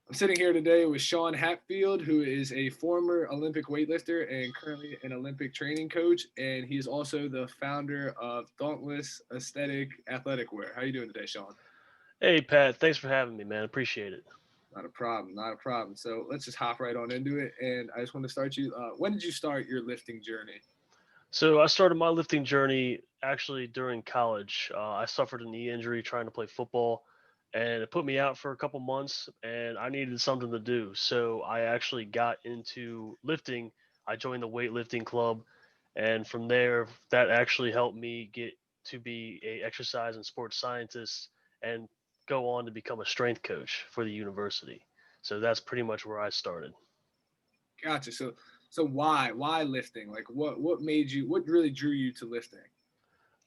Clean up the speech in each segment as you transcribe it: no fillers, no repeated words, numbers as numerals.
I'm sitting here today with Sean Hatfield, who is a former Olympic weightlifter and currently an Olympic training coach, and he's also the founder of Dauntless Aesthetic Athletic Wear. How are you doing today, Sean? Hey Pat, thanks for having me, man. Appreciate it. Not a problem, not a problem. So let's just hop right on into it. And I just want to start you. When did you start your lifting journey? So I started my lifting journey actually during college. I suffered a knee injury trying to play football, and it put me out for a couple months, and I needed something to do. So I actually got into lifting. I joined the weightlifting club, and from there, that actually helped me get to be a exercise and sports scientist, and go on to become a strength coach for the university. So that's pretty much where I started. Gotcha. So why lifting? Like what made you? What really drew you to lifting?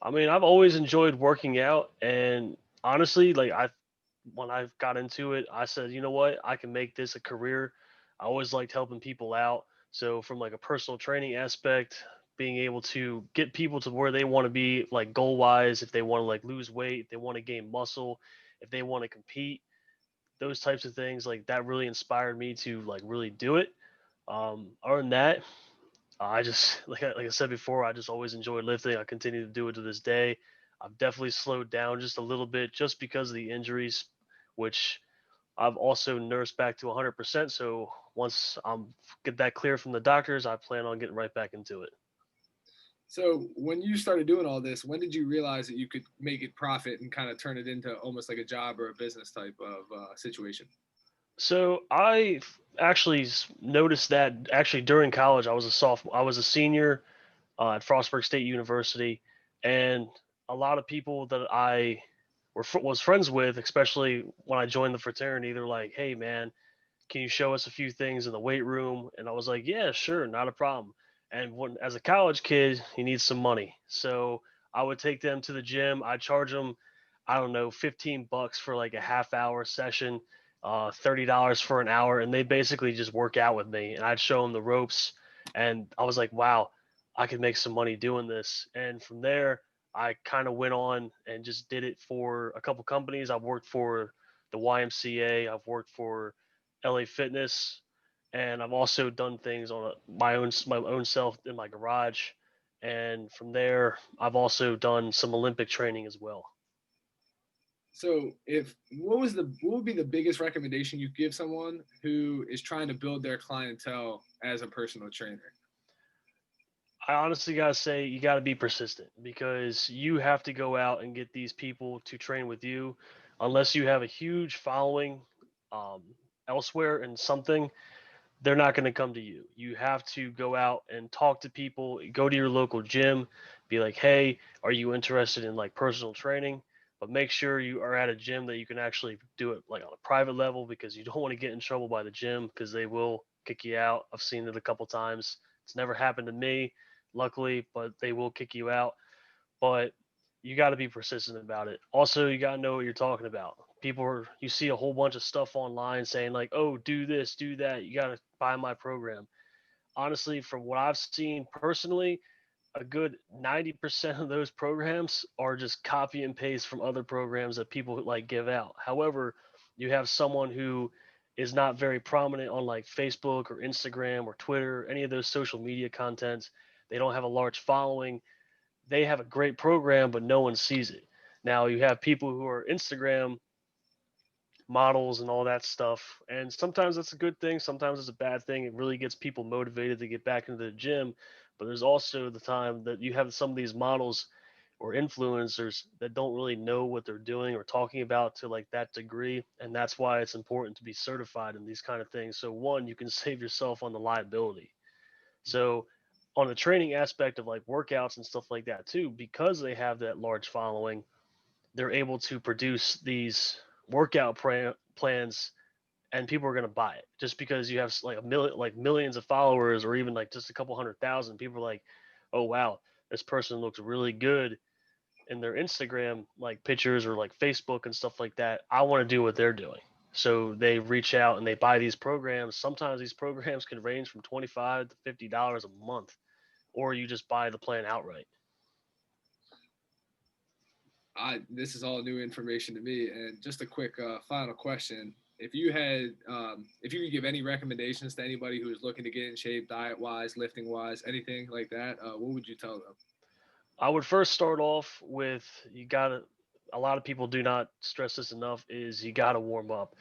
I mean, I've always enjoyed working out, and honestly, like I when I got into it, I said, you know what, I can make this a career. I always liked helping people out. So from like a personal training aspect, being able to get people to where they want to be, like goal wise, if they want to like lose weight, if they want to gain muscle, if they want to compete, those types of things, like that really inspired me to like really do it. Other than that, I just like I said before, I just always enjoyed lifting. I continue to do it to this day. I've definitely slowed down just a little bit just because of the injuries, which I've also nursed back to 100%. So once I'm get that clear from the doctors, I plan on getting right back into it. So when you started doing all this, when did you realize that you could make it profit and kind of turn it into almost like a job or a business type of situation? So I actually noticed that actually during college, I was a senior at Frostburg State University, and a lot of people that I was friends with, especially when I joined the fraternity, they're like, "Hey, man, can you show us a few things in the weight room?" And I was like, "Yeah, sure, not a problem." And when as a college kid, you need some money, so I would take them to the gym. I'd charge them, I don't know, $15 for like a half hour session, $30 for an hour, and they basically just work out with me, and I'd show them the ropes, and I was like, "Wow, I could make some money doing this." And from there, I kind of went on and just did it for a couple companies. I've worked for the YMCA. I've worked for LA Fitness, and I've also done things on my own self in my garage. And from there, I've also done some Olympic training as well. So if what would be the biggest recommendation you give someone who is trying to build their clientele as a personal trainer? I honestly gotta say you gotta be persistent because you have to go out and get these people to train with you, unless you have a huge following elsewhere in something. They're not going to come to you. You have to go out and talk to people, go to your local gym, be like, "Hey, are you interested in like personal training?" But make sure you are at a gym that you can actually do it like on a private level, because you don't want to get in trouble by the gym because they will kick you out. I've seen it a couple times. It's never happened to me, luckily, but they will kick you out. But you got to be persistent about it. Also, you got to know what you're talking about. You see a whole bunch of stuff online saying like, "Oh, do this, do that. You got to buy my program." Honestly, from what I've seen personally, a good 90% of those programs are just copy and paste from other programs that people like give out. However, you have someone who is not very prominent on like Facebook or Instagram or Twitter, any of those social media contents. They don't have a large following. They have a great program, but no one sees it. Now you have people who are Instagram models and all that stuff, and sometimes that's a good thing, sometimes it's a bad thing. It really gets people motivated to get back into the gym. But there's also the time that you have some of these models or influencers that don't really know what they're doing or talking about to like that degree, and that's why it's important to be certified in these kind of things. So one, you can save yourself on the liability. So on the training aspect of like workouts and stuff like that too, because they have that large following, they're able to produce these plans, and people are going to buy it just because you have like like millions of followers, or even like just a couple 100,000 people are like, "Oh wow, this person looks really good in their Instagram like pictures or like Facebook and stuff like that. I want to do what they're doing." So they reach out and they buy these programs. Sometimes these programs can range from 25 to $50 a month, or you just buy the plan outright. This is all new information to me. And just a quick final question: if you had, if you could give any recommendations to anybody who is looking to get in shape, diet wise, lifting wise, anything like that, what would you tell them? I would first start off with you gotta. A lot of people do not stress this enough. Is you gotta warm up.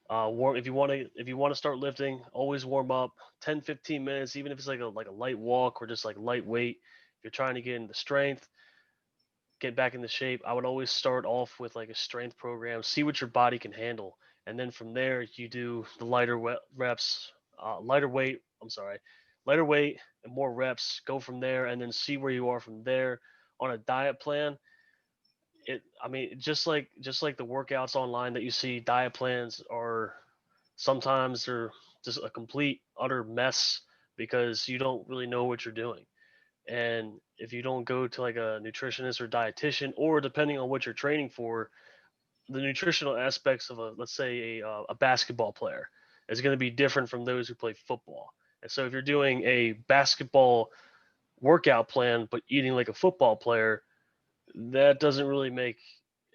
Warm if you want to start lifting, always warm up 10 15 minutes, even if it's like a light walk or just like lightweight. If you're trying to get into strength, get back into shape, I would always start off with like a strength program, see what your body can handle, and then from there you do the reps, lighter weight. I'm sorry, lighter weight and more reps. Go from there, and then see where you are from there on a diet plan. I mean, just like the workouts online that you see, diet plans are sometimes they're just a complete utter mess because you don't really know what you're doing. And if you don't go to like a nutritionist or dietitian, or depending on what you're training for, the nutritional aspects of let's say a basketball player is going to be different from those who play football. And so if you're doing a basketball workout plan but eating like a football player, that doesn't really make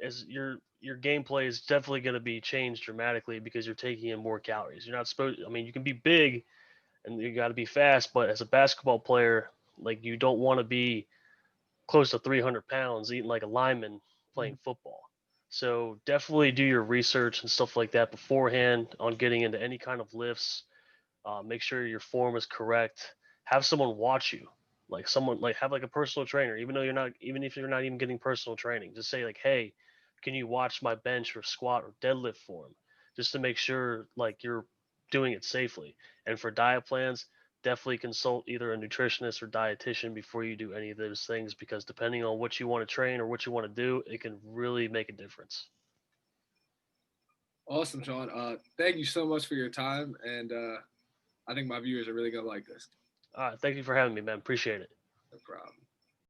as your gameplay is definitely going to be changed dramatically because you're taking in more calories. You're not supposed. I mean, you can be big and you got to be fast, but as a basketball player, like you don't want to be close to 300 pounds eating like a lineman playing football. So definitely do your research and stuff like that beforehand on getting into any kind of lifts. Make sure your form is correct. Have someone watch you, like someone like have like a personal trainer, even though you're not, even if you're not even getting personal training. Just say like, hey, can you watch my bench or squat or deadlift form, just to make sure like you're doing it safely. And for diet plans, definitely consult either a nutritionist or dietitian before you do any of those things because depending on what you want to train or what you want to do, it can really make a difference. Awesome, Sean. Thank you so much for your time, and I think my viewers are really gonna like this. All right, thank you for having me, man. Appreciate it. No problem.